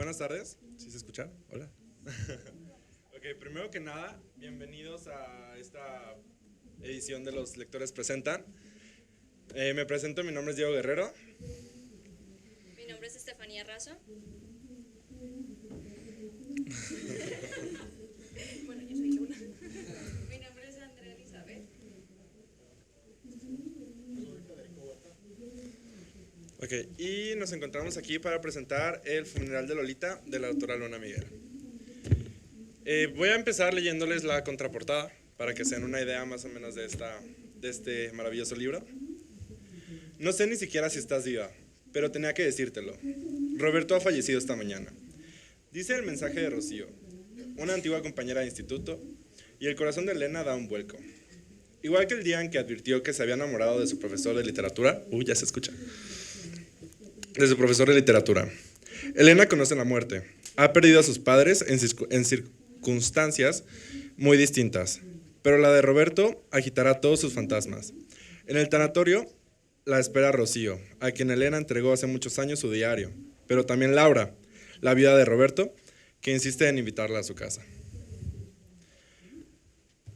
Buenas tardes, ¿sí se escucha? Hola. Ok, primero que nada, bienvenidos a esta edición de Los Lectores Presentan. Me presento, mi nombre es Diego Guerrero. Mi nombre es Estefanía Razo. Bueno, yo soy Luna. Mi nombre es Andrea Elizabeth. Ok, y nos encontramos aquí para presentar El funeral de Lolita, de la autora Luna Miguel. Voy a empezar leyéndoles la contraportada para que se den una idea más o menos de este maravilloso libro. No sé ni siquiera si estás viva, pero tenía que decírtelo. Roberto ha fallecido esta mañana. Dice el mensaje de Rocío, una antigua compañera de instituto, y el corazón de Elena da un vuelco. Igual que el día en que advirtió que se había enamorado de su profesor de literatura, ya se escucha, de su profesor de literatura. Elena conoce la muerte. Ha perdido a sus padres en circunstancias muy distintas, pero la de Roberto agitará todos sus fantasmas. En el tanatorio la espera Rocío, a quien Elena entregó hace muchos años su diario, pero también Laura, la viuda de Roberto, que insiste en invitarla a su casa.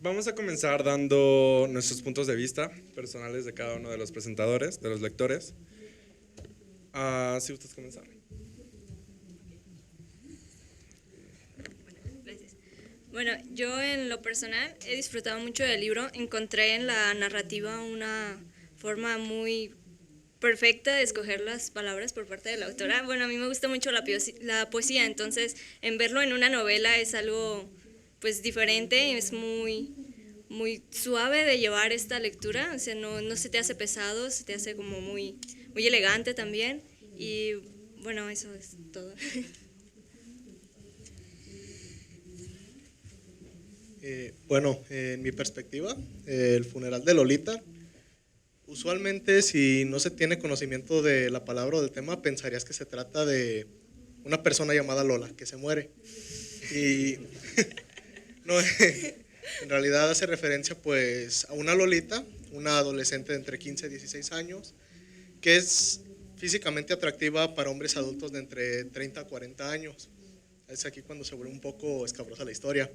Vamos a comenzar dando nuestros puntos de vista personales de cada uno de los presentadores, de los lectores. Si gustas comenzar. Gracias. Bueno, yo en lo personal he disfrutado mucho del libro. Encontré en la narrativa una forma muy perfecta de escoger las palabras por parte de la autora. Bueno, a mí me gusta mucho la poesía, entonces en verlo en una novela es algo pues diferente, es muy suave de llevar esta lectura, o sea, no se te hace pesado, se te hace como muy elegante también, y bueno, eso es todo. Bueno, en mi perspectiva, el funeral de Lolita, usualmente si no se tiene conocimiento de la palabra o del tema, pensarías que se trata de una persona llamada Lola, que se muere. Y no, en realidad hace referencia pues a una Lolita, una adolescente de entre 15 y 16 años, que es físicamente atractiva para hombres adultos de entre 30 a 40 años. Es aquí cuando se vuelve un poco escabrosa la historia.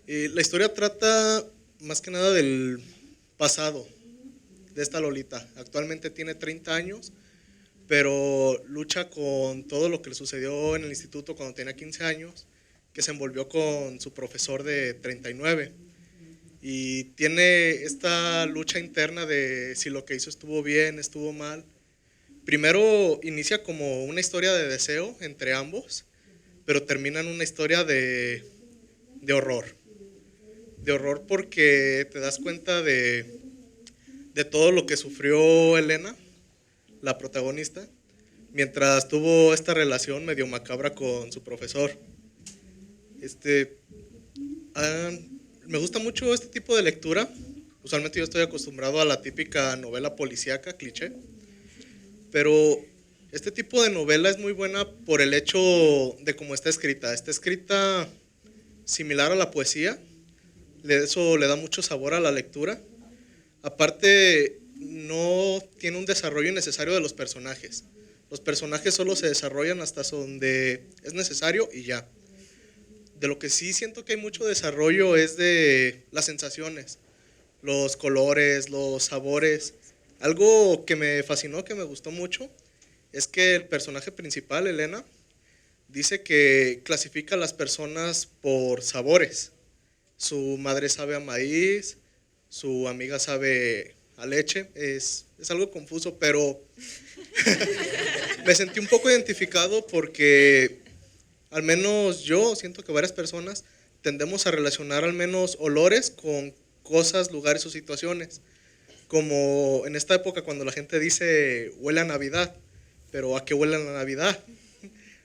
La historia trata más que nada del pasado de esta Lolita. Actualmente tiene 30 años, pero lucha con todo lo que le sucedió en el instituto cuando tenía 15 años, que se envolvió con su profesor de 39. Y tiene esta lucha interna de si lo que hizo estuvo bien, estuvo mal. Primero inicia como una historia de deseo entre ambos, pero termina en una historia de horror. De horror porque te das cuenta de todo lo que sufrió Elena, la protagonista, mientras tuvo esta relación medio macabra con su profesor. Ah, Me gusta mucho este tipo de lectura. Usualmente yo estoy acostumbrado a la típica novela policíaca, cliché, pero este tipo de novela es muy buena por el hecho de cómo está escrita. Está escrita similar a la poesía, eso le da mucho sabor a la lectura. Aparte, no tiene un desarrollo innecesario de los personajes. Los personajes solo se desarrollan hasta donde es necesario y ya. De lo que sí siento que hay mucho desarrollo es de las sensaciones, los colores, los sabores. Algo que me fascinó, que me gustó mucho, es que el personaje principal, Elena, dice que clasifica a las personas por sabores. Su madre sabe a maíz, su amiga sabe a leche. Es algo confuso, pero me sentí un poco identificado porque al menos yo siento que varias personas tendemos a relacionar al menos olores con cosas, lugares o situaciones. Como en esta época cuando la gente dice huele a Navidad, pero ¿a qué huele la Navidad?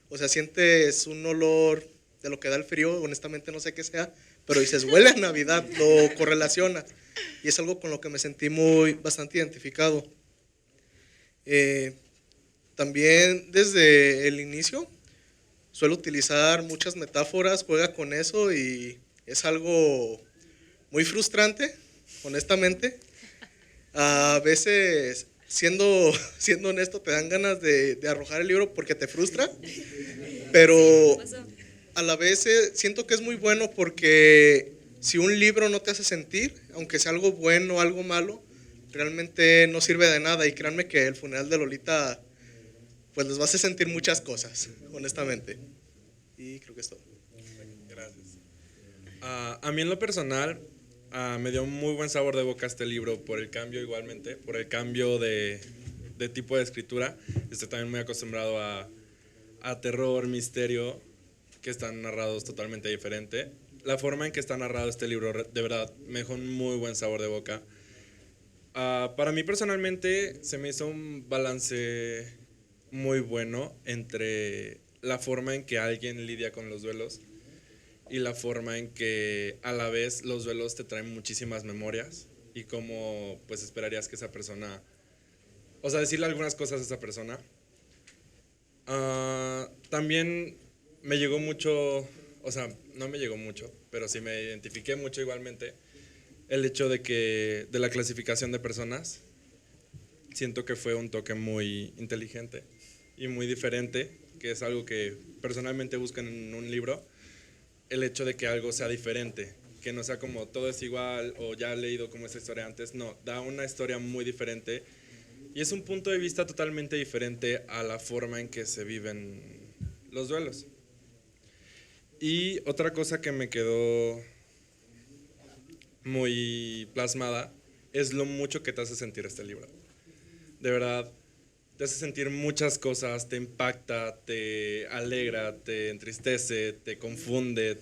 O sea, sientes un olor de lo que da el frío, honestamente no sé qué sea, pero dices huele a Navidad, lo correlacionas. Y es algo con lo que me sentí bastante identificado. También desde el inicio suelo utilizar muchas metáforas, juega con eso y es algo muy frustrante, honestamente. A veces siendo honesto, te dan ganas de arrojar el libro porque te frustra, pero Pasó. a la vez siento que es muy bueno porque si un libro no te hace sentir, aunque sea algo bueno o algo malo, realmente no sirve de nada. Y créanme que el funeral de Lolita, pues les va a hacer sentir muchas cosas, honestamente. Y creo que es todo. Gracias. A mí en lo personal me dio un muy buen sabor de boca este libro por el cambio igualmente, por el cambio de tipo de escritura. Estoy también muy acostumbrado a terror, misterio, que están narrados totalmente diferente. La forma en que está narrado este libro de verdad me dejó un muy buen sabor de boca. Para mí personalmente se me hizo un balance muy bueno entre la forma en que alguien lidia con los duelos y la forma en que a la vez los duelos te traen muchísimas memorias y cómo pues esperarías que esa persona, o sea, decirle algunas cosas a esa persona. También me llegó mucho, o sea, no me llegó mucho, pero sí me identifiqué mucho igualmente el hecho de la clasificación de personas. Siento que fue un toque muy inteligente y muy diferente, que es algo que personalmente busco en un libro, el hecho de que algo sea diferente, que no sea como todo es igual o ya he leído como esa historia antes, no, da una historia muy diferente y es un punto de vista totalmente diferente a la forma en que se viven los duelos. Y otra cosa que me quedó muy plasmada es lo mucho que te hace sentir este libro. De verdad, te hace sentir muchas cosas, te impacta, te alegra, te entristece, te confunde,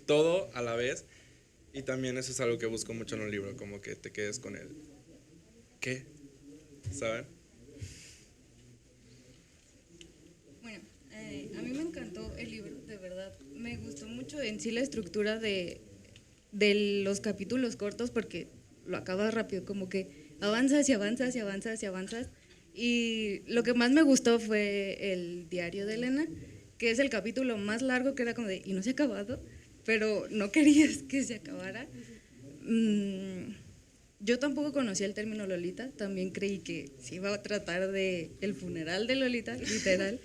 todo a la vez. Y también eso es algo que busco mucho en un libro, como que te quedes con el ¿qué? ¿Saben? Bueno, a mí me encantó el libro, de verdad. Me gustó mucho en sí la estructura de los capítulos cortos porque lo acabas rápido, como que avanzas y avanzas y avanzas y avanzas. Y lo que más me gustó fue el diario de Elena, que es el capítulo más largo, que era como de, y no se ha acabado, pero no querías que se acabara. Yo tampoco conocía el término Lolita, también creí que se iba a tratar de el funeral de Lolita, literal.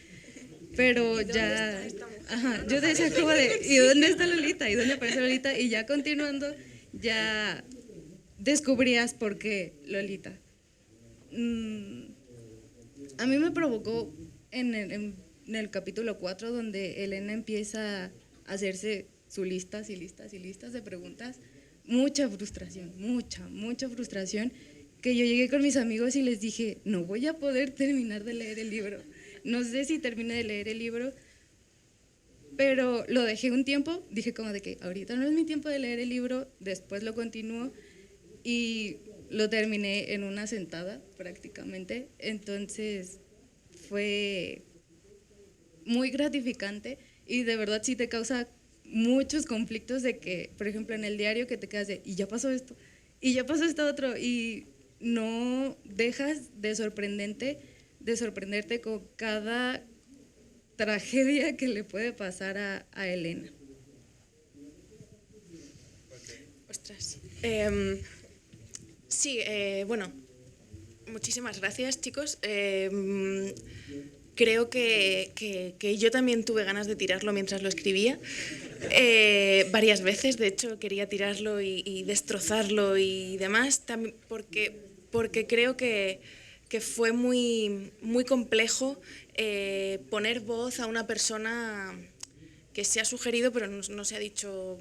Pero ya, ajá, yo decía como de, ¿y dónde está Lolita? ¿Y dónde aparece Lolita? Y ya continuando, ya descubrías por qué Lolita. A mí me provocó en el capítulo 4, donde Elena empieza a hacerse sus listas y listas y listas de preguntas, mucha frustración, mucha frustración, que yo llegué con mis amigos y les dije, no voy a poder terminar de leer el libro. No sé si termine de leer el libro, pero lo dejé un tiempo, dije como de que ahorita no es mi tiempo de leer el libro, después lo continúo y lo terminé en una sentada prácticamente, entonces fue muy gratificante y de verdad sí te causa muchos conflictos de que, por ejemplo, en el diario que te quedas de, y ya pasó esto, y ya pasó esto otro, y no dejas de sorprenderte con cada tragedia que le puede pasar a Elena. Ostras. Sí, bueno, muchísimas gracias, chicos. Creo que yo también tuve ganas de tirarlo mientras lo escribía. Varias veces, de hecho, quería tirarlo y destrozarlo y demás, porque creo que fue muy, muy complejo poner voz a una persona que se ha sugerido, pero no se ha dicho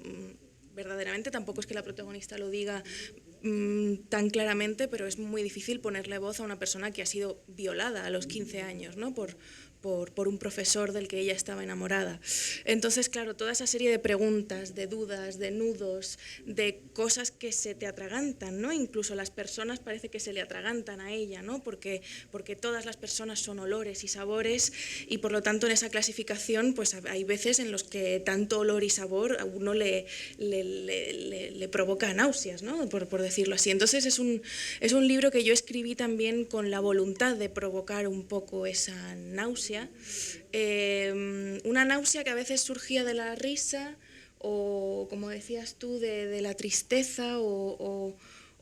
verdaderamente. Tampoco es que la protagonista lo diga tan claramente, pero es muy difícil ponerle voz a una persona que ha sido violada a los 15 años, ¿no? por un profesor del que ella estaba enamorada. Entonces, claro, toda esa serie de preguntas, de dudas, de nudos, de cosas que se te atragantan, ¿no? Incluso las personas parece que se le atragantan a ella, ¿no? Porque todas las personas son olores y sabores y por lo tanto en esa clasificación pues hay veces en los que tanto olor y sabor a uno le provoca náuseas, ¿no? Por decirlo así. Entonces es un libro que yo escribí también con la voluntad de provocar un poco esa náusea. Una náusea que a veces surgía de la risa o, como decías tú, de la tristeza o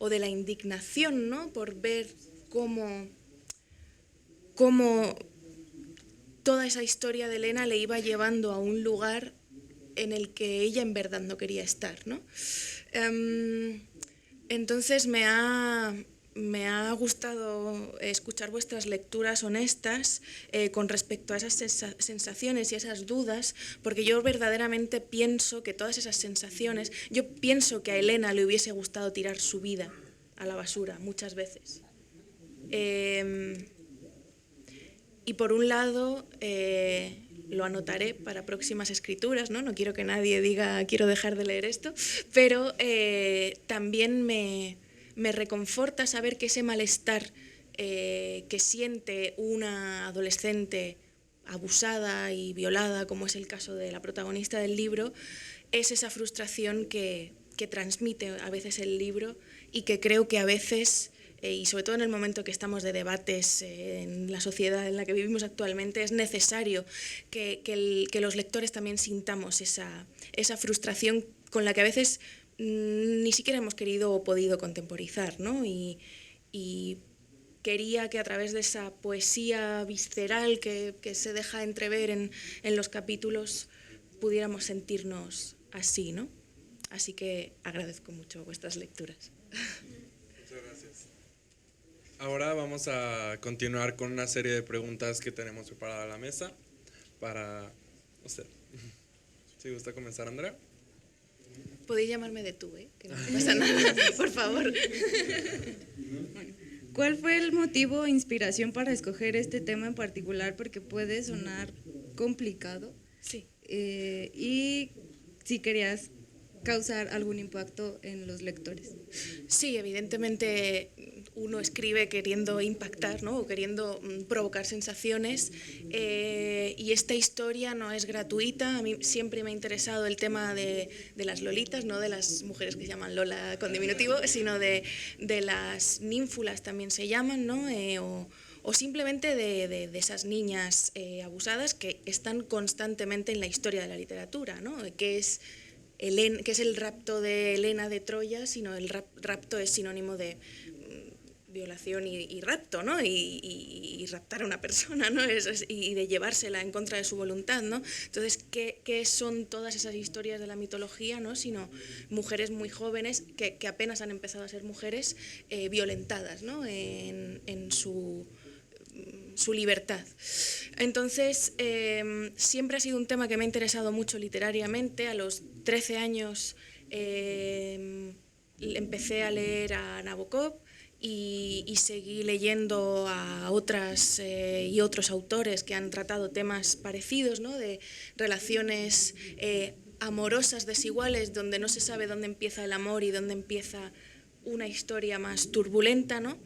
de la indignación, ¿no? Por ver cómo cómo toda esa historia de Elena le iba llevando a un lugar en el que ella en verdad no quería estar, ¿no? Entonces me ha gustado escuchar vuestras lecturas honestas con respecto a esas sensaciones y esas dudas, porque yo verdaderamente pienso que todas esas sensaciones, yo pienso que a Elena le hubiese gustado tirar su vida a la basura muchas veces. Y por un lado, lo anotaré para próximas escrituras, ¿no? No quiero que nadie diga quiero dejar de leer esto, pero también me reconforta saber que ese malestar que siente una adolescente abusada y violada, como es el caso de la protagonista del libro, es esa frustración que transmite a veces el libro y que creo que a veces, y sobre todo en el momento que estamos de debates en la sociedad en la que vivimos actualmente, es necesario que los lectores también sintamos esa frustración con la que a veces ni siquiera hemos querido o podido contemporizar, ¿no? Y quería que a través de esa poesía visceral que se deja entrever en los capítulos pudiéramos sentirnos así, ¿no? Así que agradezco mucho vuestras lecturas. Muchas gracias. Ahora vamos a continuar con una serie de preguntas que tenemos preparada a la mesa para usted. ¿Sí gusta comenzar, Andrea? Podéis llamarme de tú, que no pasa nada, por favor. ¿Cuál fue el motivo o inspiración para escoger este tema en particular? Porque puede sonar complicado. Sí. Y si querías causar algún impacto en los lectores. Sí, evidentemente uno escribe queriendo impactar, ¿no? O queriendo provocar sensaciones, y esta historia no es gratuita. A mí siempre me ha interesado el tema de las lolitas, no de las mujeres que se llaman Lola con diminutivo, sino de las ninfulas también se llaman, ¿no? O simplemente de esas niñas abusadas que están constantemente en la historia de la literatura, ¿no? Que es el rapto de Helena de Troya, sino el rapto es sinónimo de violación y rapto, ¿no? Y raptar a una persona, ¿no? Y de llevársela en contra de su voluntad, ¿no? Entonces, ¿qué son todas esas historias de la mitología, ¿no? Sino mujeres muy jóvenes que apenas han empezado a ser mujeres violentadas, ¿no? En su libertad. Entonces, siempre ha sido un tema que me ha interesado mucho literariamente. A los 13 años empecé a leer a Nabokov y seguí leyendo a otras y otros autores que han tratado temas parecidos, ¿no? De relaciones amorosas desiguales, donde no se sabe dónde empieza el amor y dónde empieza una historia más turbulenta, ¿no?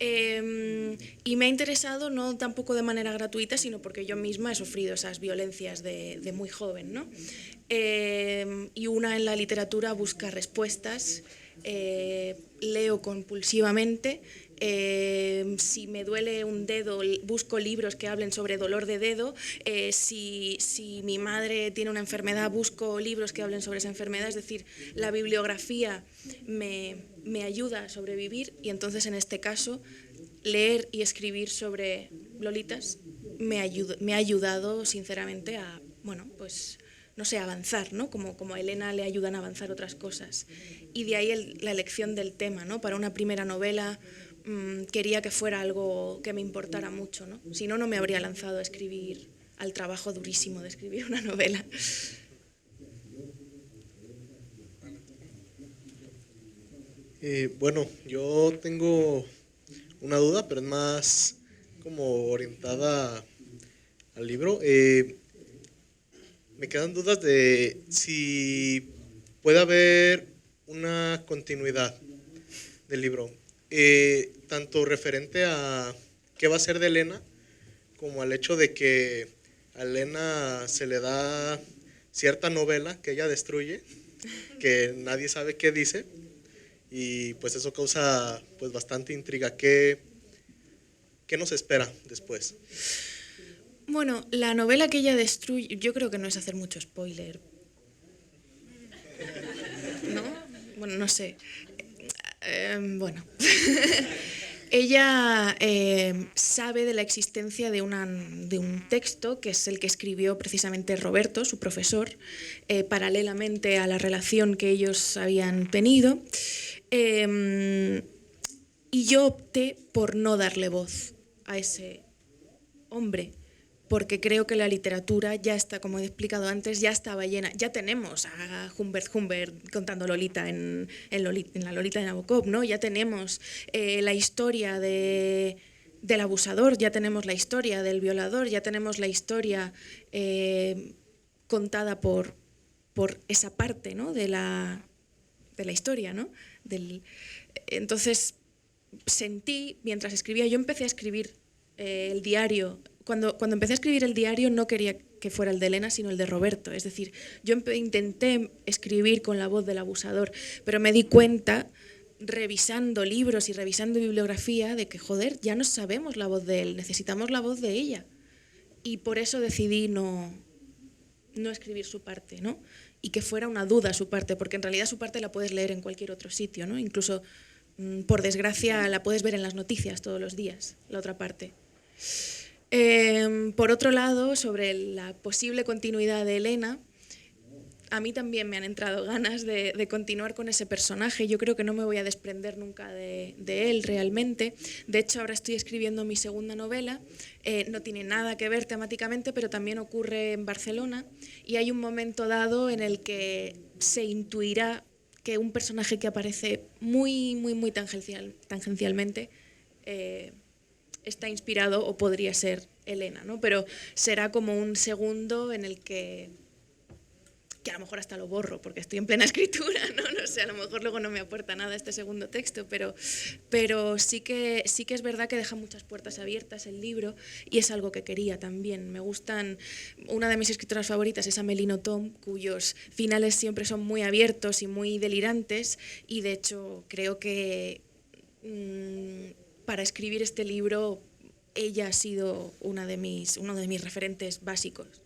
Y me ha interesado no tampoco de manera gratuita, sino porque yo misma he sufrido esas violencias de muy joven, ¿no? Y una en la literatura busca respuestas, leo compulsivamente, si me duele un dedo busco libros que hablen sobre dolor de dedo, si mi madre tiene una enfermedad busco libros que hablen sobre esa enfermedad, es decir, la bibliografía me ayuda a sobrevivir, y entonces en este caso leer y escribir sobre lolitas me ha ayudado sinceramente a, bueno, pues no sé, avanzar, ¿no? Como a Elena le ayudan a avanzar otras cosas. Y de ahí la elección del tema, ¿no? Para una primera novela quería que fuera algo que me importara mucho, ¿no? Si no, no me habría lanzado a escribir, al trabajo durísimo de escribir una novela. Bueno, yo tengo una duda, pero es más como orientada al libro. Me quedan dudas de si puede haber una continuidad del libro, tanto referente a qué va a ser de Elena, como al hecho de que a Elena se le da cierta novela que ella destruye, que nadie sabe qué dice, y pues eso causa pues bastante intriga. ¿Qué nos espera después? Bueno, la novela que ella destruye, yo creo que no es hacer mucho spoiler, ¿no? Bueno, no sé. Bueno. Ella sabe de la existencia de un texto, que es el que escribió precisamente Roberto, su profesor, paralelamente a la relación que ellos habían tenido. Y yo opté por no darle voz a ese hombre, porque creo que la literatura ya está, como he explicado antes, ya estaba llena. Ya tenemos a Humbert Humbert contando Lolita en la Lolita de Nabokov, ¿no? Ya tenemos la historia del abusador, ya tenemos la historia del violador, ya tenemos la historia contada por esa parte, ¿no? de la historia, ¿no? Entonces sentí, mientras escribía, yo empecé a escribir el diario. Cuando empecé a escribir el diario no quería que fuera el de Elena, sino el de Roberto. Es decir, yo intenté escribir con la voz del abusador, pero me di cuenta, revisando libros y revisando bibliografía, de que, joder, ya no sabemos la voz de él, necesitamos la voz de ella. Y por eso decidí no escribir su parte, ¿no? Y que fuera una duda su parte, porque en realidad su parte la puedes leer en cualquier otro sitio, ¿no? Incluso, por desgracia, la puedes ver en las noticias todos los días, la otra parte. Por otro lado, sobre la posible continuidad de Elena, a mí también me han entrado ganas de continuar con ese personaje. Yo creo que no me voy a desprender nunca de él realmente. De hecho, ahora estoy escribiendo mi segunda novela. No tiene nada que ver temáticamente, pero también ocurre en Barcelona. Y hay un momento dado en el que se intuirá que un personaje que aparece muy, muy, muy tangencialmente está inspirado o podría ser Elena, ¿no? Pero será como un segundo en el que a lo mejor hasta lo borro porque estoy en plena escritura, no sé, a lo mejor luego no me aporta nada este segundo texto, pero sí que es verdad que deja muchas puertas abiertas el libro y es algo que quería también. Me gustan, una de mis escritoras favoritas es Amélie Nothomb, cuyos finales siempre son muy abiertos y muy delirantes, y de hecho creo que para escribir este libro ella ha sido uno de mis referentes básicos.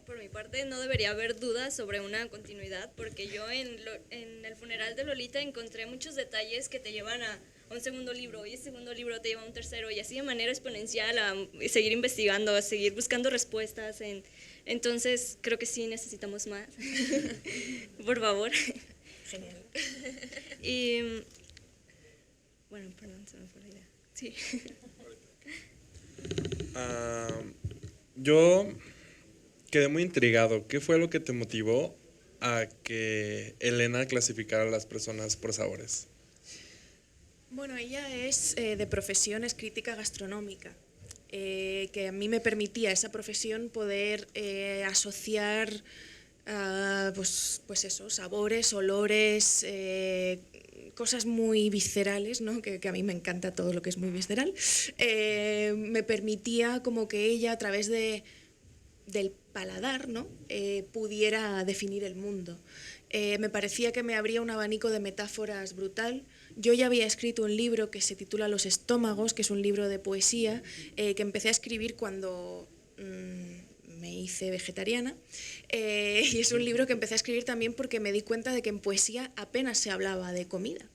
Por mi parte no debería haber dudas sobre una continuidad, porque yo en el funeral de Lolita encontré muchos detalles que te llevan a un segundo libro, y ese segundo libro te lleva a un tercero, y así de manera exponencial a seguir investigando, a seguir buscando respuestas. Entonces creo que sí necesitamos más. Por favor. Genial. Y bueno, perdón, se me fue la idea. Sí. Yo quedé muy intrigado. ¿Qué fue lo que te motivó a que Elena clasificara a las personas por sabores? Bueno, ella es de profesión, es crítica gastronómica, que a mí me permitía esa profesión poder asociar pues eso, sabores, olores, cosas muy viscerales, ¿no? Que a mí me encanta todo lo que es muy visceral. Me permitía como que ella, a través del paladar, ¿no? Pudiera definir el mundo. Me parecía que me abría un abanico de metáforas brutal. Yo ya había escrito un libro que se titula Los estómagos, que es un libro de poesía, que empecé a escribir cuando me hice vegetariana, y es un libro que empecé a escribir también porque me di cuenta de que en poesía apenas se hablaba de comida.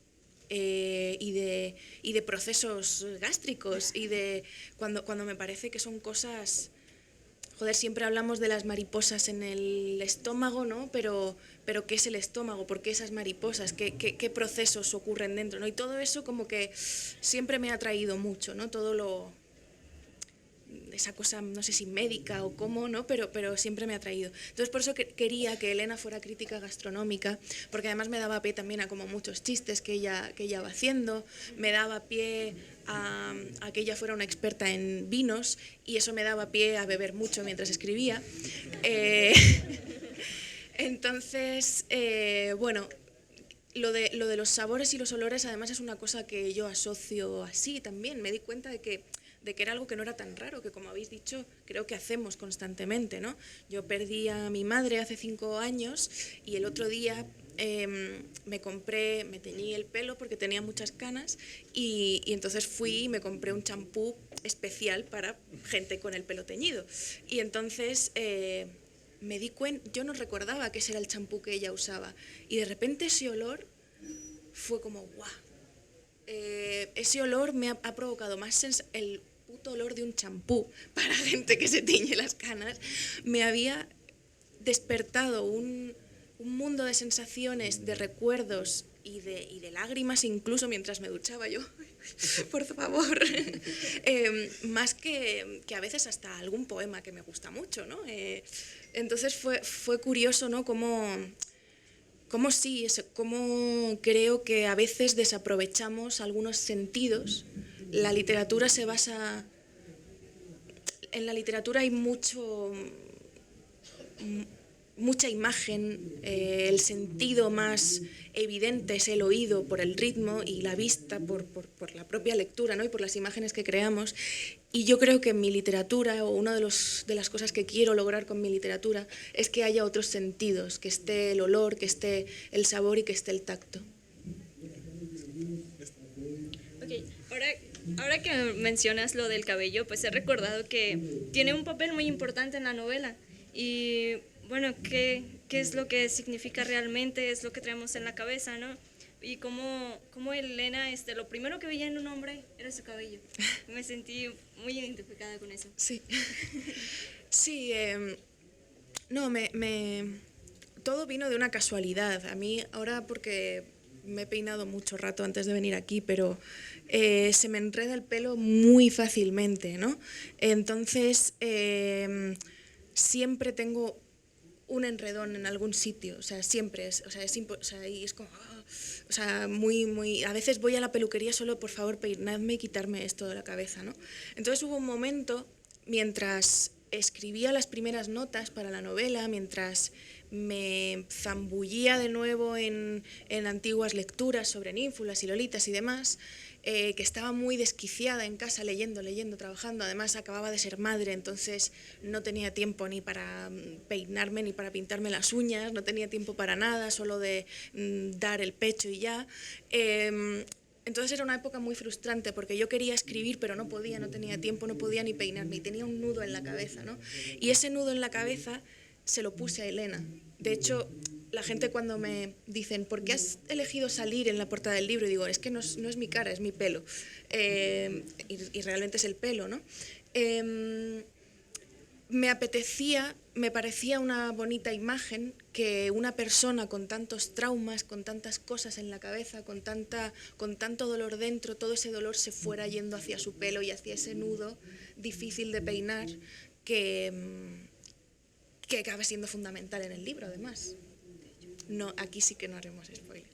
Y de procesos gástricos, y de cuando me parece que son cosas... Joder, siempre hablamos de las mariposas en el estómago, ¿no? Pero ¿qué es el estómago? ¿Por qué esas mariposas? ¿Qué procesos ocurren dentro, ¿no? Y todo eso como que siempre me ha atraído mucho, ¿no? Esa cosa, no sé si médica o cómo, ¿no? Pero siempre me ha atraído. Entonces, por eso quería que Elena fuera crítica gastronómica, porque además me daba pie también a como muchos chistes que ella va haciendo, me daba pie a que ella fuera una experta en vinos, y eso me daba pie a beber mucho mientras escribía. Entonces, bueno, lo de los sabores y los olores además es una cosa que yo asocio así también. Me di cuenta de que era algo que no era tan raro, que, como habéis dicho, creo que hacemos constantemente, ¿no? Yo perdí a mi madre hace 5 años y el otro día me teñí el pelo porque tenía muchas canas, y entonces fui y me compré un champú especial para gente con el pelo teñido. Y entonces me di cuenta, yo no recordaba que ese era el champú que ella usaba, y de repente ese olor fue como ¡guau! Ese olor me ha provocado más el puto olor de un champú para gente que se tiñe las canas. Me había despertado un mundo de sensaciones, de recuerdos y de lágrimas, incluso mientras me duchaba yo, por favor, más que a veces hasta algún poema que me gusta mucho, ¿no? Entonces fue curioso, ¿no? Cómo sí, cómo creo que a veces desaprovechamos algunos sentidos. La literatura se basa... En la literatura hay mucha imagen, el sentido más evidente es el oído por el ritmo y la vista por la propia lectura, ¿no? Y por las imágenes que creamos. Y yo creo que en mi literatura, o una de las cosas que quiero lograr con mi literatura, es que haya otros sentidos, que esté el olor, que esté el sabor y que esté el tacto. Ok, ahora que mencionas lo del cabello, pues he recordado que tiene un papel muy importante en la novela. Y bueno, ¿qué es lo que significa realmente? Es lo que traemos en la cabeza, ¿no? Y cómo Elena, lo primero que veía en un hombre era su cabello. Me sentí muy identificada con eso. Sí. Sí, no, todo vino de una casualidad. A mí ahora, porque me he peinado mucho rato antes de venir aquí, pero se me enreda el pelo muy fácilmente, ¿no? Entonces, siempre tengo un enredón en algún sitio, o sea, siempre, y es como, o sea, muy, a veces voy a la peluquería solo, por favor, peinadme y quitarme esto de la cabeza, ¿no? Entonces hubo un momento, mientras escribía las primeras notas para la novela, mientras me zambullía de nuevo en antiguas lecturas sobre ninfulas y lolitas y demás, que estaba muy desquiciada en casa leyendo, trabajando. Además acababa de ser madre, entonces no tenía tiempo ni para peinarme ni para pintarme las uñas, no tenía tiempo para nada, solo de dar el pecho y ya. Entonces era una época muy frustrante porque yo quería escribir pero no podía, no tenía tiempo, no podía ni peinarme y tenía un nudo en la cabeza, ¿no? Y ese nudo en la cabeza se lo puse a Elena. De hecho, la gente cuando me dicen ¿por qué has elegido salir en la portada del libro? Y digo, es que no es mi cara, es mi pelo. Y realmente es el pelo, ¿no? Me parecía una bonita imagen que una persona con tantos traumas, con tantas cosas en la cabeza, con tanto dolor dentro, todo ese dolor se fuera yendo hacia su pelo y hacia ese nudo difícil de peinar que acaba siendo fundamental en el libro, además. No, aquí sí que no haremos spoiler.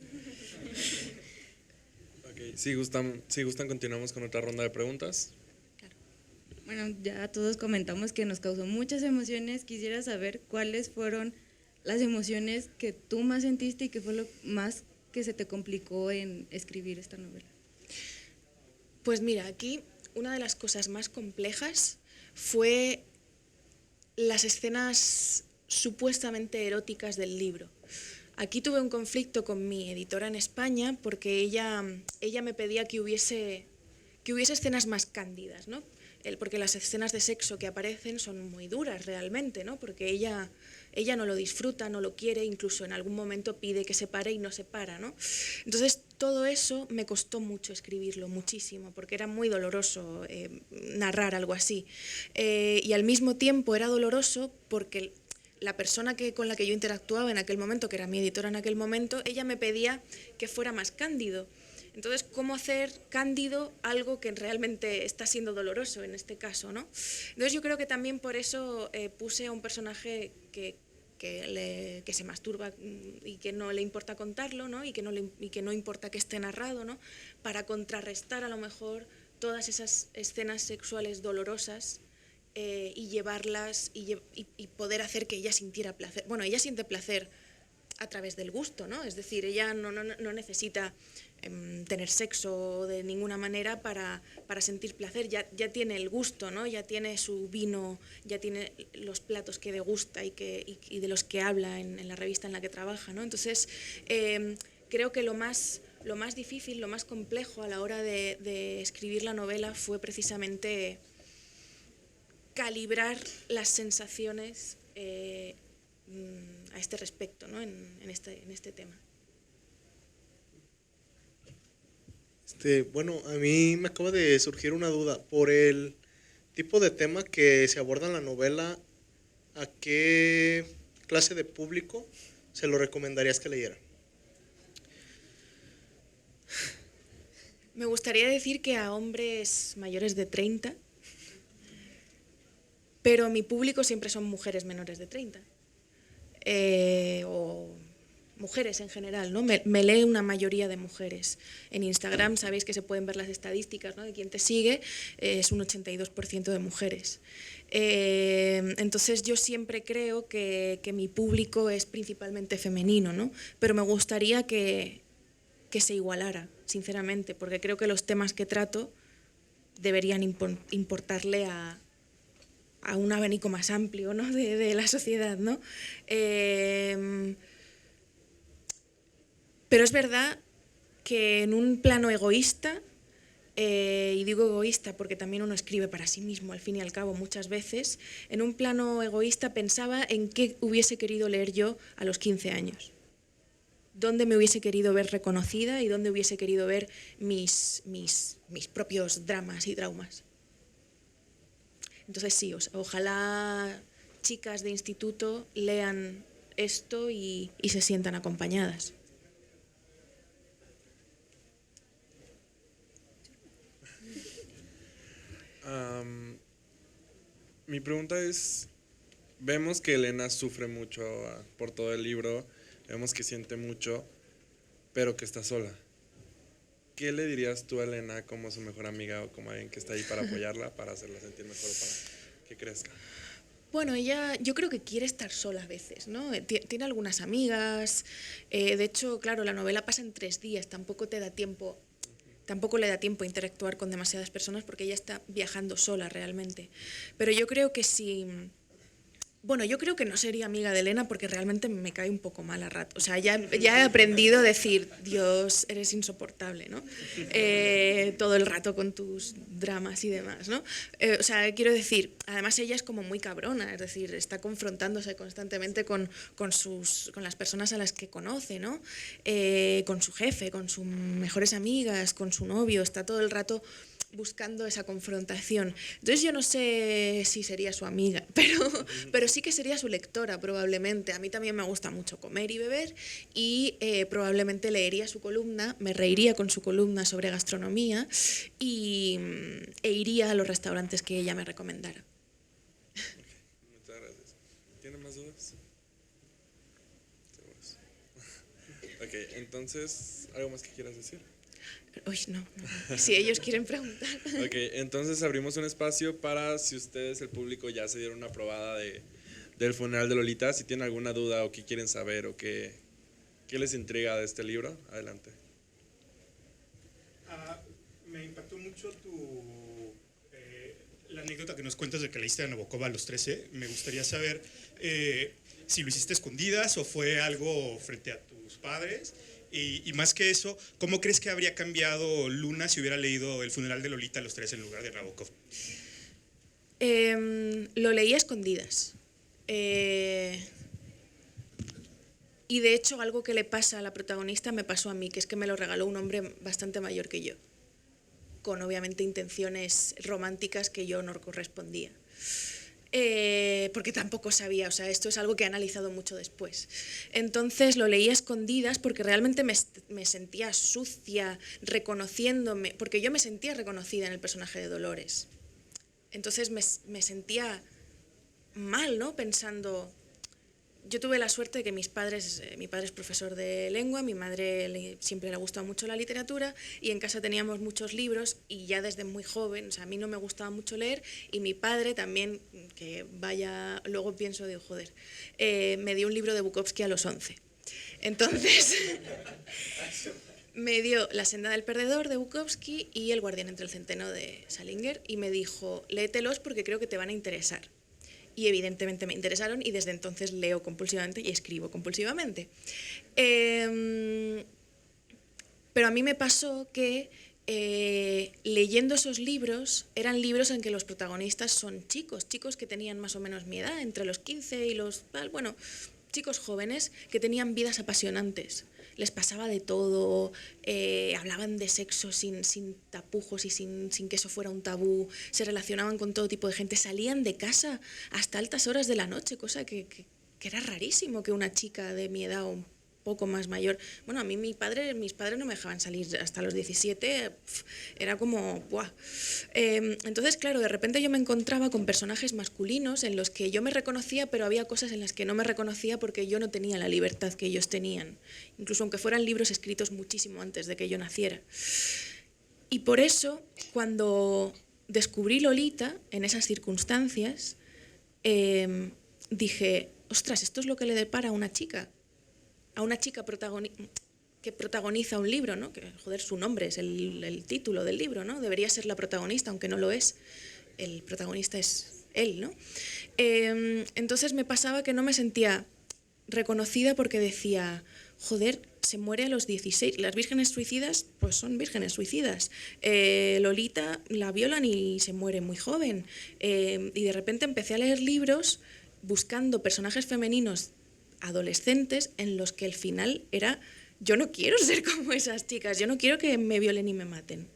Okay. Si gustan, continuamos con otra ronda de preguntas. Bueno, ya todos comentamos que nos causó muchas emociones. Quisiera saber cuáles fueron las emociones que tú más sentiste y qué fue lo más que se te complicó en escribir esta novela. Pues mira, aquí una de las cosas más complejas fue las escenas supuestamente eróticas del libro. Aquí tuve un conflicto con mi editora en España porque ella me pedía que hubiese escenas más cándidas, ¿no? Porque las escenas de sexo que aparecen son muy duras realmente, ¿no? Porque ella no lo disfruta, no lo quiere, incluso en algún momento pide que se pare y no se para, ¿no? Entonces todo eso me costó mucho escribirlo, muchísimo, porque era muy doloroso narrar algo así. Y al mismo tiempo era doloroso porque la persona con la que yo interactuaba en aquel momento, que era mi editora en aquel momento, ella me pedía que fuera más cándido. Entonces, ¿cómo hacer cándido algo que realmente está siendo doloroso en este caso, ¿no? Entonces yo creo que también por eso puse a un personaje que se masturba y que no le importa contarlo, ¿no? Y que no importa que esté narrado, ¿no? Para contrarrestar a lo mejor todas esas escenas sexuales dolorosas y llevarlas y poder hacer que ella sintiera placer. Bueno, ella siente placer a través del gusto, ¿no? Es decir, ella no necesita tener sexo de ninguna manera para sentir placer, ya tiene el gusto, ¿no? Ya tiene su vino, ya tiene los platos que degusta y de los que habla en la revista en la que trabaja, ¿no? Entonces, creo que lo más difícil, lo más complejo a la hora de escribir la novela fue precisamente calibrar las sensaciones a este respecto, ¿no? en este tema. Bueno, a mí me acaba de surgir una duda. Por el tipo de tema que se aborda en la novela, ¿a qué clase de público se lo recomendarías que leyera? Me gustaría decir que a hombres mayores de 30, pero mi público siempre son mujeres menores de 30. O mujeres en general, ¿no? Me lee una mayoría de mujeres. En Instagram sabéis que se pueden ver las estadísticas, ¿no? De quien te sigue, es un 82% de mujeres. Entonces yo siempre creo que mi público es principalmente femenino, ¿no? Pero me gustaría que se igualara, sinceramente, porque creo que los temas que trato deberían importarle a un abanico más amplio, ¿no? de la sociedad, ¿no? Pero es verdad que en un plano egoísta, y digo egoísta porque también uno escribe para sí mismo, al fin y al cabo, muchas veces, en un plano egoísta pensaba en qué hubiese querido leer yo a los 15 años. Dónde me hubiese querido ver reconocida y dónde hubiese querido ver mis propios dramas y traumas. Entonces sí, ojalá chicas de instituto lean esto y se sientan acompañadas. Mi pregunta es, vemos que Elena sufre mucho por todo el libro, vemos que siente mucho, pero que está sola. ¿Qué le dirías tú a Elena como su mejor amiga o como alguien que está ahí para apoyarla, para hacerla sentir mejor o para que crezca? Bueno, ella yo creo que quiere estar sola a veces, ¿no? Tiene algunas amigas, de hecho, claro, la novela pasa en 3 días, tampoco le da tiempo a interactuar con demasiadas personas porque ella está viajando sola realmente. Pero yo creo que sí. Bueno, yo creo que no sería amiga de Elena porque realmente me cae un poco mal a rato. O sea, ya he aprendido a decir, Dios, eres insoportable, ¿no? Todo el rato con tus dramas y demás, ¿no? O sea, quiero decir, además ella es como muy cabrona, es decir, está confrontándose constantemente con las personas a las que conoce, ¿no? Con su jefe, con sus mejores amigas, con su novio, está todo el rato buscando esa confrontación. Entonces yo no sé si sería su amiga, pero sí que sería su lectora probablemente. A mí también me gusta mucho comer y beber y probablemente leería su columna, me reiría con su columna sobre gastronomía e iría a los restaurantes que ella me recomendara. Muchas gracias. ¿Tiene más dudas? ¿Seguros? Ok, entonces, ¿algo más que quieras decir? Uy, no. Si ellos quieren preguntar. Ok, entonces abrimos un espacio para si ustedes, el público, ya se dieron una probada del funeral de Lolita, si tienen alguna duda o qué quieren saber o qué les intriga de este libro, adelante. Me impactó mucho la anécdota que nos cuentas de que leíste a Nabokov a los 13. Me gustaría saber si lo hiciste a escondidas o fue algo frente a tus padres. Y más que eso, ¿cómo crees que habría cambiado Luna si hubiera leído El funeral de Lolita a los 13 en lugar de Nabokov? Lo leí a escondidas. Y de hecho algo que le pasa a la protagonista me pasó a mí, que es que me lo regaló un hombre bastante mayor que yo, con obviamente intenciones románticas que yo no correspondía. Porque tampoco sabía, o sea, esto es algo que he analizado mucho después. Entonces lo leí a escondidas porque realmente me sentía sucia, reconociéndome, porque yo me sentía reconocida en el personaje de Dolores. Entonces me sentía mal, ¿no? Pensando, yo tuve la suerte de que mi padre es profesor de lengua, mi madre siempre le ha gustado mucho la literatura y en casa teníamos muchos libros y ya desde muy joven, o sea, a mí no me gustaba mucho leer y mi padre también, que vaya, luego pienso, digo, joder, me dio un libro de Bukowski a los 11. Entonces, me dio La senda del perdedor de Bukowski y El guardián entre el centeno de Salinger y me dijo, léetelos porque creo que te van a interesar. Y evidentemente me interesaron y desde entonces leo compulsivamente y escribo compulsivamente. Pero a mí me pasó que leyendo esos libros, eran libros en que los protagonistas son chicos que tenían más o menos mi edad, entre los 15 y los... Bueno, chicos jóvenes que tenían vidas apasionantes. les pasaba de todo, hablaban de sexo sin tapujos y sin que eso fuera un tabú, se relacionaban con todo tipo de gente, salían de casa hasta altas horas de la noche, cosa que era rarísimo que una chica de mi edad o un poco más mayor. Bueno, a mí mis padres no me dejaban salir hasta los 17, era como, ¡buah! Entonces, claro, de repente yo me encontraba con personajes masculinos en los que yo me reconocía, pero había cosas en las que no me reconocía porque yo no tenía la libertad que ellos tenían, incluso aunque fueran libros escritos muchísimo antes de que yo naciera. Y por eso, cuando descubrí Lolita, en esas circunstancias, dije, ostras, esto es lo que le depara a una chica que protagoniza un libro, ¿no? Que, joder, su nombre es el título del libro, ¿no? Debería ser la protagonista, aunque no lo es. El protagonista es él, ¿no? Entonces me pasaba que no me sentía reconocida porque decía, joder, se muere a los 16. Las vírgenes suicidas, pues son vírgenes suicidas. Lolita la violan y se muere muy joven. Y de repente empecé a leer libros buscando personajes femeninos adolescentes en los que el final era, yo no quiero ser como esas chicas, yo no quiero que me violen y me maten.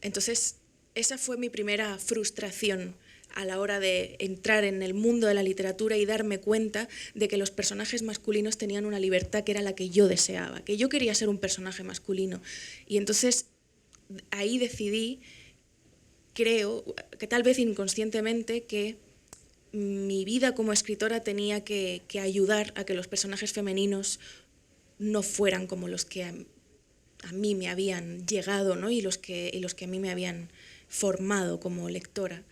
Entonces, esa fue mi primera frustración a la hora de entrar en el mundo de la literatura y darme cuenta de que los personajes masculinos tenían una libertad que era la que yo deseaba, que yo quería ser un personaje masculino. Y entonces ahí decidí, creo, que tal vez inconscientemente, que mi vida como escritora tenía que ayudar a que los personajes femeninos no fueran como los que a mí me habían llegado, ¿no? y los que a mí me habían formado como lectora.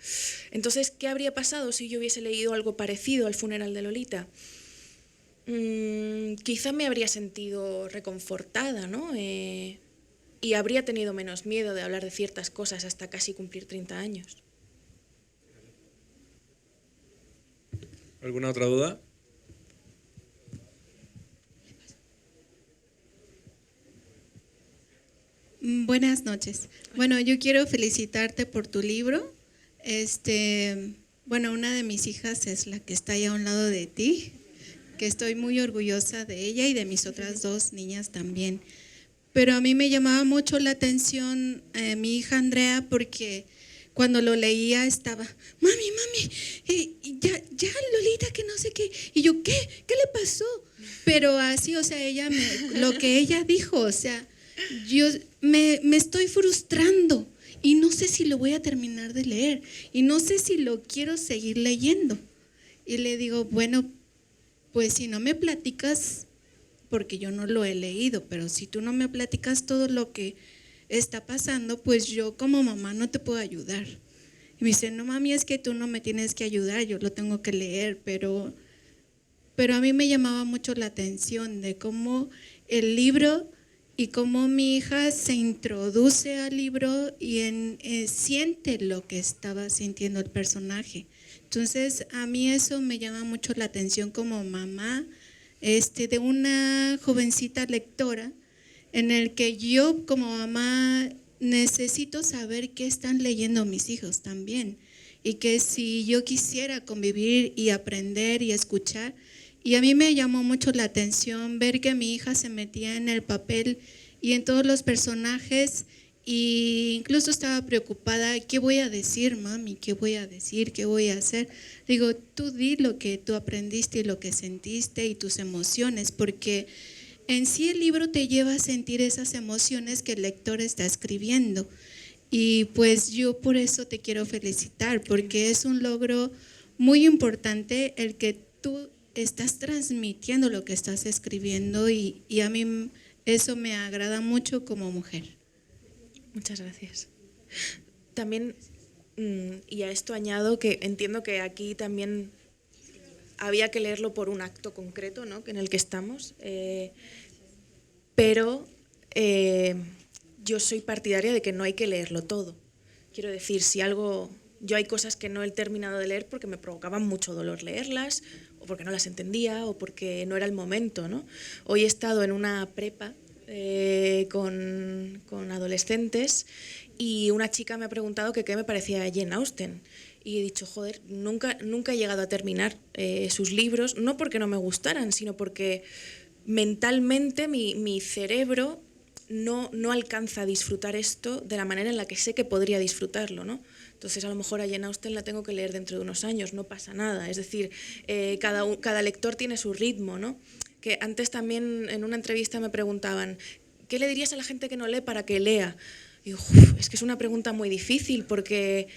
Entonces, ¿qué habría pasado si yo hubiese leído algo parecido al funeral de Lolita? Quizá me habría sentido reconfortada, ¿no? Y habría tenido menos miedo de hablar de ciertas cosas hasta casi cumplir 30 años. ¿Alguna otra duda? Buenas noches. Bueno, yo quiero felicitarte por tu libro. Bueno, una de mis hijas es la que está ahí a un lado de ti, que estoy muy orgullosa de ella y de mis otras dos niñas también. Pero a mí me llamaba mucho la atención mi hija Andrea, porque cuando lo leía estaba, mami, ya Lolita, que no sé qué. Y yo, ¿qué le pasó? Pero así, o sea, lo que ella dijo, o sea, yo me estoy frustrando y no sé si lo voy a terminar de leer y no sé si lo quiero seguir leyendo. Y le digo, bueno, pues si no me platicas, porque yo no lo he leído, pero si tú no me platicas todo lo que está pasando, pues yo como mamá no te puedo ayudar. Y me dice, no mami, es que tú no me tienes que ayudar, yo lo tengo que leer, pero a mí me llamaba mucho la atención de cómo el libro y cómo mi hija se introduce al libro y siente lo que estaba sintiendo el personaje. Entonces a mí eso me llama mucho la atención como mamá de una jovencita lectora, en el que yo como mamá necesito saber qué están leyendo mis hijos también, y que si yo quisiera convivir y aprender y escuchar. Y a mí me llamó mucho la atención ver que mi hija se metía en el papel y en todos los personajes, e incluso estaba preocupada, ¿qué voy a decir, mami? ¿Qué voy a decir? ¿Qué voy a hacer? Digo, tú di lo que tú aprendiste y lo que sentiste y tus emociones, porque en sí el libro te lleva a sentir esas emociones que el lector está escribiendo. Y pues yo por eso te quiero felicitar, porque es un logro muy importante el que tú estás transmitiendo lo que estás escribiendo, y a mí eso me agrada mucho como mujer. Muchas gracias. También, y a esto añado que entiendo que aquí también había que leerlo por un acto concreto, ¿no? En el que estamos, pero yo soy partidaria de que no hay que leerlo todo. Quiero decir, yo hay cosas que no he terminado de leer porque me provocaban mucho dolor leerlas, o porque no las entendía, o porque no era el momento, ¿no? Hoy he estado en una prepa con adolescentes, y una chica me ha preguntado que qué me parecía Jane Austen. y he dicho, joder, nunca he llegado a terminar sus libros, no porque no me gustaran, sino porque mentalmente mi cerebro no alcanza a disfrutar esto de la manera en la que sé que podría disfrutarlo, ¿no? Entonces, a lo mejor a Jane Austen la tengo que leer dentro de unos años, no pasa nada. Es decir, cada lector tiene su ritmo, ¿no? Que antes también en una entrevista me preguntaban, ¿qué le dirías a la gente que no lee para que lea? Y digo, es que es una pregunta muy difícil porque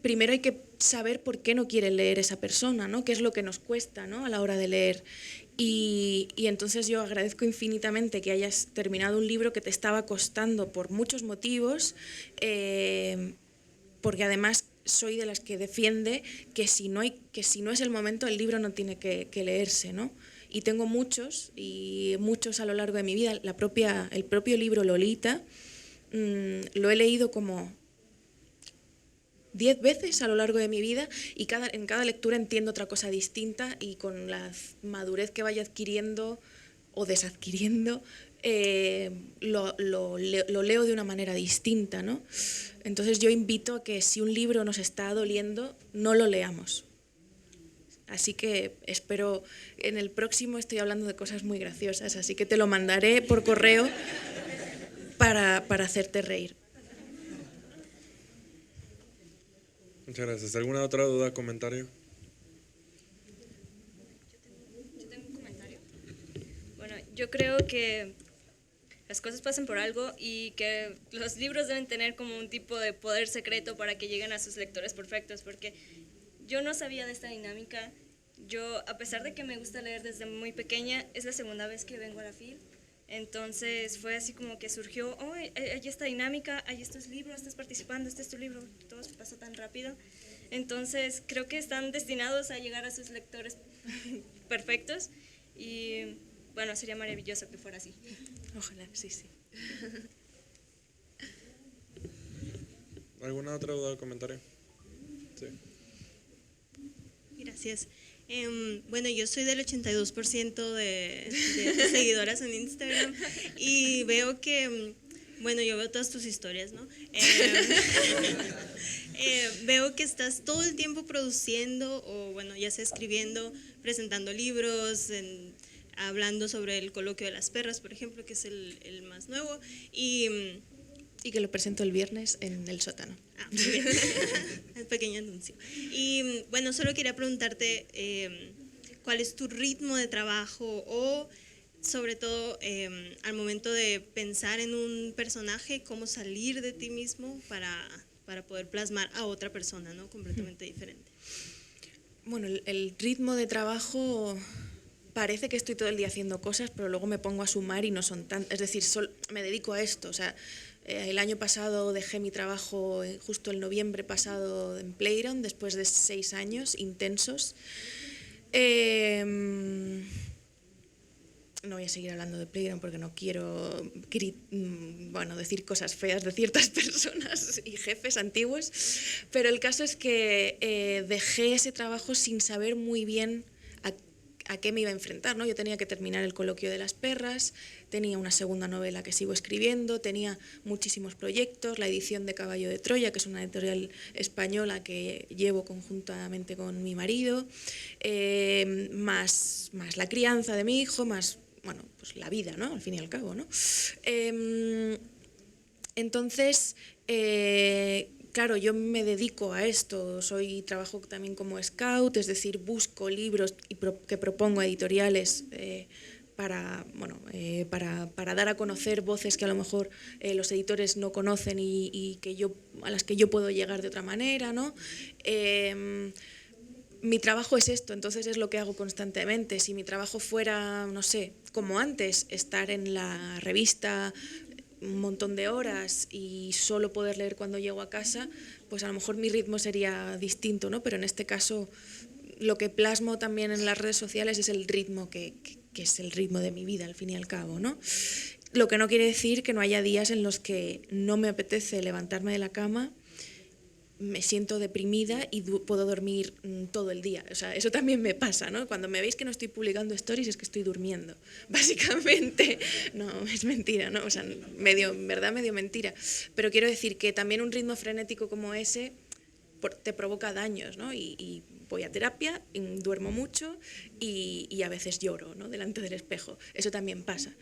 primero hay que saber por qué no quiere leer esa persona, ¿no? ¿Qué es lo que nos cuesta, ¿no? A la hora de leer? Y entonces yo agradezco infinitamente que hayas terminado un libro que te estaba costando por muchos motivos, porque además soy de las que defiende que si no es el momento, el libro no tiene que leerse, ¿no? Y tengo muchos a lo largo de mi vida. El propio libro Lolita lo he leído como 10 veces a lo largo de mi vida y en cada lectura entiendo otra cosa distinta y con la madurez que vaya adquiriendo o desadquiriendo lo leo de una manera distinta, ¿no? Entonces yo invito a que si un libro nos está doliendo, no lo leamos. Así que espero, en el próximo estoy hablando de cosas muy graciosas, así que te lo mandaré por correo para hacerte reír. Muchas gracias. ¿Alguna otra duda, comentario? Yo tengo un comentario. Bueno, yo creo que las cosas pasan por algo y que los libros deben tener como un tipo de poder secreto para que lleguen a sus lectores perfectos, porque yo no sabía de esta dinámica. Yo, a pesar de que me gusta leer desde muy pequeña, es la segunda vez que vengo a la FIL. Entonces fue así como que surgió, oh, hay esta dinámica, hay estos libros, estás participando, este es tu libro, todo pasa tan rápido. Entonces creo que están destinados a llegar a sus lectores perfectos y bueno, sería maravilloso que fuera así. Ojalá, sí. ¿Alguna otra duda o comentario? Sí. Gracias. Bueno, yo soy del 82% de seguidoras en Instagram y veo que, bueno, yo veo todas tus historias, ¿no? Veo que estás todo el tiempo produciendo o, bueno, ya sea escribiendo, presentando libros, hablando sobre el coloquio de las perras, por ejemplo, que es el más nuevo. Y que lo presento el viernes en el sótano. Muy bien. El pequeño anuncio. Y bueno, solo quería preguntarte cuál es tu ritmo de trabajo o sobre todo al momento de pensar en un personaje, cómo salir de ti mismo para poder plasmar a otra persona, ¿no? Completamente diferente. Bueno, el ritmo de trabajo parece que estoy todo el día haciendo cosas, pero luego me pongo a sumar y no son tan... Es decir, me dedico a esto, o sea... El año pasado dejé mi trabajo justo el noviembre pasado en Playground, después de 6 años intensos. No voy a seguir hablando de Playground porque no quiero decir cosas feas de ciertas personas y jefes antiguos, pero el caso es que dejé ese trabajo sin saber muy bien a qué me iba a enfrentar, ¿no? Yo tenía que terminar el coloquio de las perras, tenía una segunda novela que sigo escribiendo, tenía muchísimos proyectos, la edición de Caballo de Troya, que es una editorial española que llevo conjuntamente con mi marido, más la crianza de mi hijo, más, bueno, pues la vida, ¿no? Al fin y al cabo, ¿no? Entonces, claro, yo me dedico a esto, trabajo también como scout, es decir, busco libros que propongo a editoriales para dar a conocer voces que a lo mejor los editores no conocen y a las que yo puedo llegar de otra manera, ¿no? Mi trabajo es esto, entonces es lo que hago constantemente. Si mi trabajo fuera, no sé, como antes, estar en la revista un montón de horas y solo poder leer cuando llego a casa, pues a lo mejor mi ritmo sería distinto, ¿no? Pero en este caso lo que plasmo también en las redes sociales es el ritmo que es el ritmo de mi vida, al fin y al cabo, ¿no? Lo que no quiere decir que no haya días en los que no me apetece levantarme de la cama, me siento deprimida y puedo dormir todo el día. O sea, eso también me pasa, ¿no? Cuando me veis que no estoy publicando stories es que estoy durmiendo, básicamente. No, es mentira, ¿no? O sea, medio mentira. Pero quiero decir que también un ritmo frenético como ese, te provoca daños, ¿no? Y voy a terapia, duermo mucho y a veces lloro, ¿no? Delante del espejo. Eso también pasa.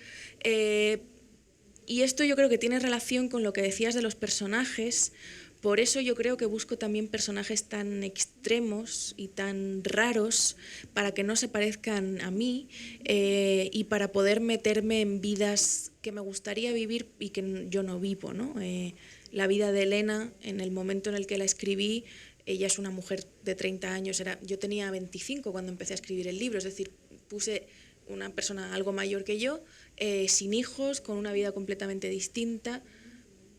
Y esto yo creo que tiene relación con lo que decías de los personajes. Por eso yo creo que busco también personajes tan extremos y tan raros para que no se parezcan a mí y para poder meterme en vidas que me gustaría vivir y que yo no vivo, ¿no? La vida de Elena, en el momento en el que la escribí, ella es una mujer de 30 años, yo tenía 25 cuando empecé a escribir el libro, es decir, puse una persona algo mayor que yo, sin hijos, con una vida completamente distinta,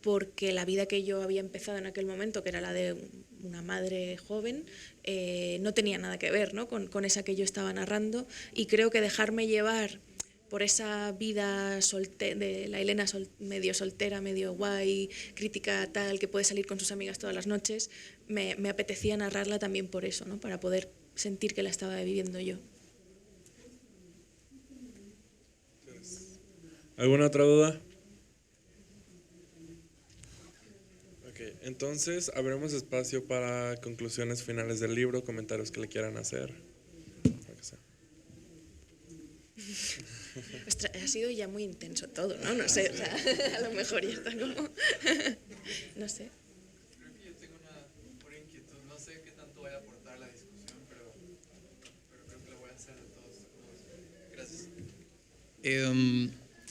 porque la vida que yo había empezado en aquel momento, que era la de una madre joven, no tenía nada que ver, ¿no? con esa que yo estaba narrando, y creo que dejarme llevar por esa vida de la Elena medio soltera, medio guay, crítica tal, que puede salir con sus amigas todas las noches, me apetecía narrarla también por eso, ¿no? Para poder sentir que la estaba viviendo yo. ¿Alguna otra duda? Ok, entonces abrimos espacio para conclusiones finales del libro, comentarios que le quieran hacer. Lo que sea. Ostras, ha sido ya muy intenso todo, ¿no? No sé, o sea, a lo mejor ya está como... no sé. Creo que yo tengo una inquietud, no sé qué tanto voy a aportar a la discusión, pero creo que lo voy a hacer de todos modos. Gracias.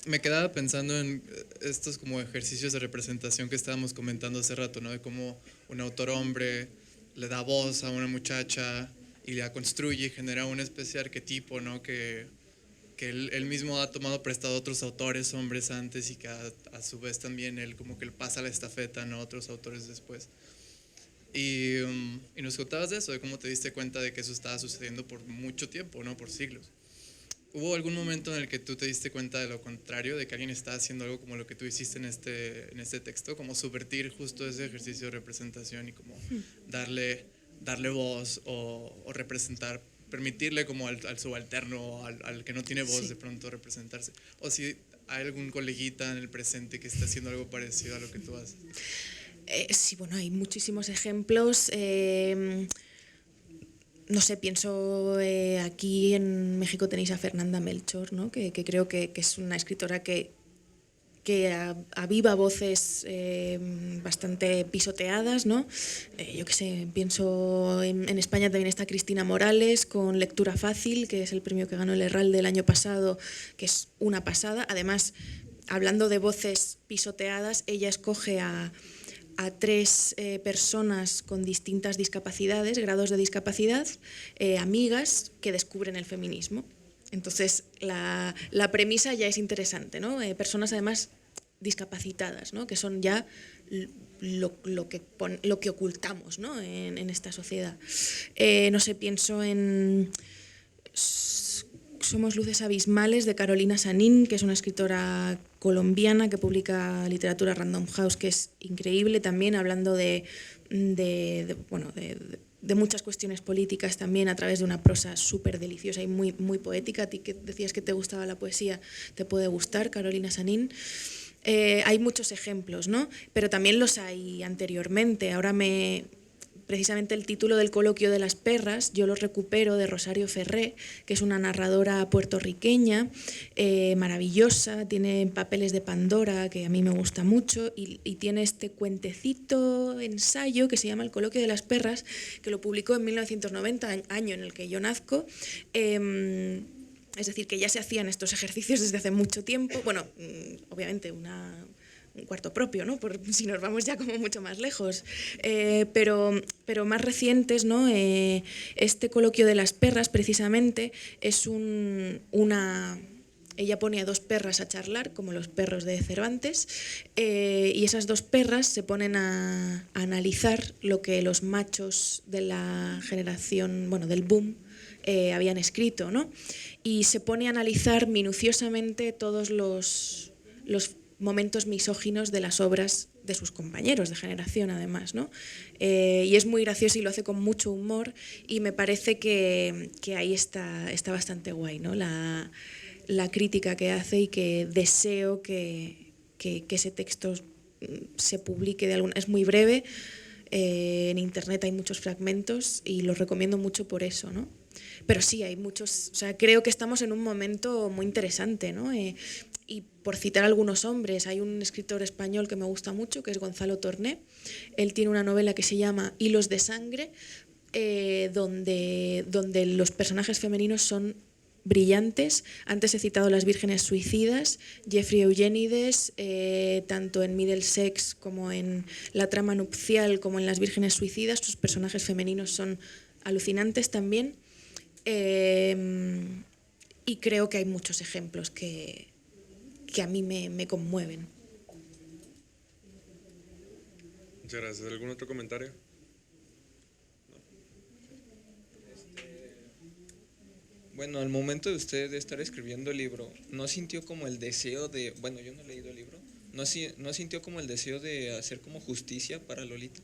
Me quedaba pensando en estos como ejercicios de representación que estábamos comentando hace rato, ¿no? De cómo un autor hombre le da voz a una muchacha y la construye y genera una especie de arquetipo, ¿no? Que él mismo ha tomado prestado a otros autores hombres antes y que a su vez también él como que le pasa la estafeta, ¿no? A otros autores después. Y nos contabas de eso, de cómo te diste cuenta de que eso estaba sucediendo por mucho tiempo, ¿no? Por siglos. ¿Hubo algún momento en el que tú te diste cuenta de lo contrario, de que alguien estaba haciendo algo como lo que tú hiciste en este texto, como subvertir justo ese ejercicio de representación y como darle voz o representar, permitirle como al subalterno, al que no tiene voz, sí, de pronto representarse? O si hay algún coleguita en el presente que está haciendo algo parecido a lo que tú haces. Sí, bueno, hay muchísimos ejemplos. No sé, pienso aquí en México tenéis a Fernanda Melchor, ¿no? que creo que es una escritora que aviva voces bastante pisoteadas, ¿no? Yo qué sé, pienso en España también está Cristina Morales con Lectura Fácil, que es el premio que ganó el Herralde el año pasado, que es una pasada. Además, hablando de voces pisoteadas, ella escoge a 3 personas con distintas discapacidades, grados de discapacidad, amigas que descubren el feminismo. Entonces, la premisa ya es interesante, ¿no? Personas además discapacitadas, ¿no? Que son ya lo que ocultamos, ¿no? en esta sociedad. No sé, pienso en Somos luces abismales de Carolina Sanín, que es una escritora colombiana que publica literatura Random House, que es increíble también, hablando de muchas cuestiones políticas también a través de una prosa súper deliciosa y muy, muy poética. A ti que decías que te gustaba la poesía, te puede gustar Carolina Sanín. Hay muchos ejemplos, ¿no? Pero también los hay anteriormente. Precisamente el título del coloquio de las perras, yo lo recupero de Rosario Ferré, que es una narradora puertorriqueña, maravillosa, tiene Papeles de Pandora, que a mí me gusta mucho, y tiene este cuentecito, ensayo, que se llama El coloquio de las perras, que lo publicó en 1990, año en el que yo nazco. Es decir, que ya se hacían estos ejercicios desde hace mucho tiempo. Bueno, obviamente un cuarto propio, ¿no? Si nos vamos ya como mucho más lejos, pero más recientes, ¿no? Este coloquio de las perras precisamente es ella pone a 2 perras a charlar, como los perros de Cervantes, y esas 2 perras se ponen a analizar lo que los machos de la generación, bueno, del boom, habían escrito, ¿no? Y se pone a analizar minuciosamente todos los momentos misóginos de las obras de sus compañeros de generación, además, ¿no? Y es muy gracioso y lo hace con mucho humor, y me parece que ahí está bastante guay, ¿no? La crítica que hace, y que deseo que ese texto se publique es muy breve, En internet hay muchos fragmentos y los recomiendo mucho por eso, ¿no? Pero sí, hay muchos, o sea, creo que estamos en un momento muy interesante, ¿no? Y por citar algunos hombres, hay un escritor español que me gusta mucho, que es Gonzalo Torné. Él tiene una novela que se llama Hilos de sangre, donde los personajes femeninos son brillantes. Antes he citado Las vírgenes suicidas, Jeffrey Eugenides, tanto en Middlesex como en La trama nupcial, como en Las vírgenes suicidas, sus personajes femeninos son alucinantes también. Y creo que hay muchos ejemplos que a mí me conmueven. Muchas gracias. ¿Algún otro comentario? Bueno, al momento de usted de estar escribiendo el libro, ¿no sintió como el deseo de, bueno, yo no he leído el libro, ¿no sintió como el deseo de hacer como justicia para Lolita?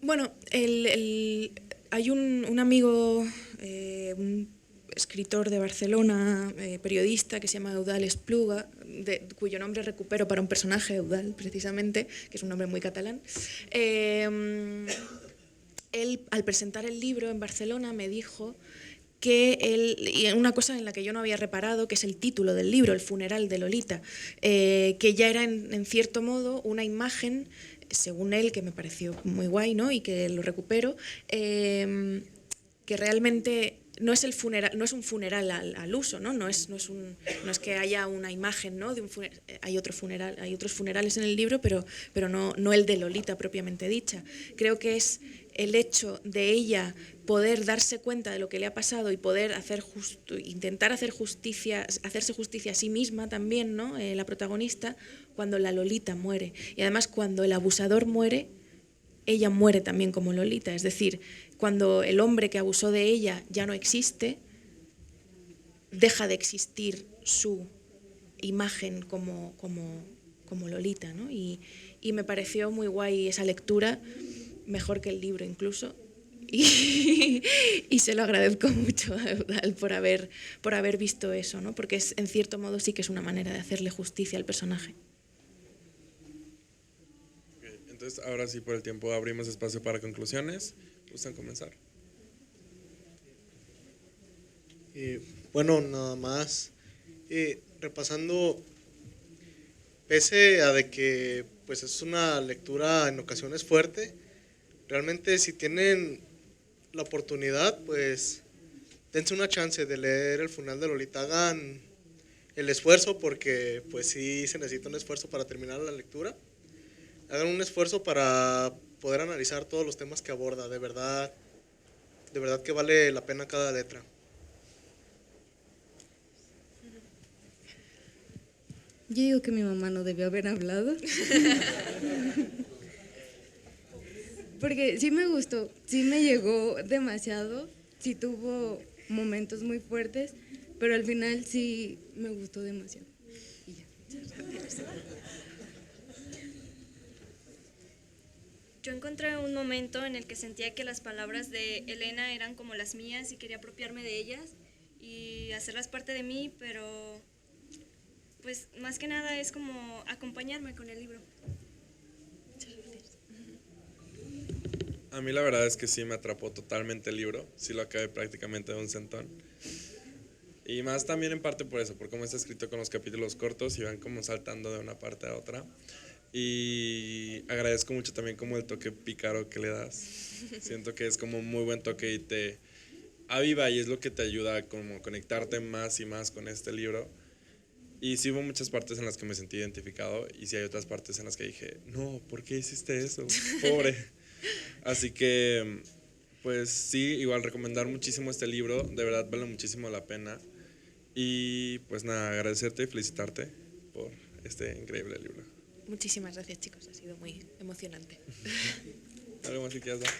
Bueno, hay un amigo, un escritor de Barcelona, periodista, que se llama Eudald Espluga, cuyo nombre recupero para un personaje, Eudald, precisamente, que es un nombre muy catalán. Él, al presentar el libro en Barcelona, me dijo que y una cosa en la que yo no había reparado, que es el título del libro, El funeral de Lolita, que ya era en cierto modo una imagen, según él, que me pareció muy guay, ¿no? Y que lo recupero, que realmente no es un funeral al uso, ¿no? No es que haya una imagen, ¿no? De un funeral. Hay otros funerales en el libro, pero no el de Lolita propiamente dicha. Creo que es el hecho de ella poder darse cuenta de lo que le ha pasado y poder intentar hacerse justicia a sí misma también, ¿no? La protagonista, cuando la Lolita muere. Y además, cuando el abusador muere, ella muere también como Lolita. Es decir, cuando el hombre que abusó de ella ya no existe, deja de existir su imagen como Lolita, ¿no? Y me pareció muy guay esa lectura, mejor que el libro incluso, y se lo agradezco mucho a Eudald por haber visto eso, ¿no? Porque en cierto modo sí que es una manera de hacerle justicia al personaje. Okay, entonces, ahora sí, por el tiempo, abrimos espacio para conclusiones. ¿Gustan comenzar? Bueno, nada más, repasando, pese a de que pues es una lectura en ocasiones fuerte, realmente si tienen la oportunidad, pues dense una chance de leer El funeral de Lolita, hagan el esfuerzo, porque pues sí se necesita un esfuerzo para terminar la lectura, hagan un esfuerzo para poder analizar todos los temas que aborda, de verdad que vale la pena cada letra. Yo digo que mi mamá no debió haber hablado. Porque sí me gustó, sí me llegó demasiado, sí tuvo momentos muy fuertes, pero al final sí me gustó demasiado. Y ya. Yo encontré un momento en el que sentía que las palabras de Elena eran como las mías y quería apropiarme de ellas y hacerlas parte de mí, pero pues más que nada es como acompañarme con el libro. A mí la verdad es que sí me atrapó totalmente el libro, sí lo acabé prácticamente de un centón. Y más también en parte por eso, por cómo está escrito con los capítulos cortos y van como saltando de una parte a otra. Y agradezco mucho también como el toque pícaro que le das. Siento que es como un muy buen toque y te aviva y es lo que te ayuda a como conectarte más y más con este libro. Y sí hubo muchas partes en las que me sentí identificado y sí hay otras partes en las que dije, no, ¿por qué hiciste eso? Pobre. Así que, pues sí, igual recomendar muchísimo este libro, de verdad vale muchísimo la pena. Y pues nada, agradecerte y felicitarte por este increíble libro. Muchísimas gracias, chicos, ha sido muy emocionante. ¿Algo más que quieras dar?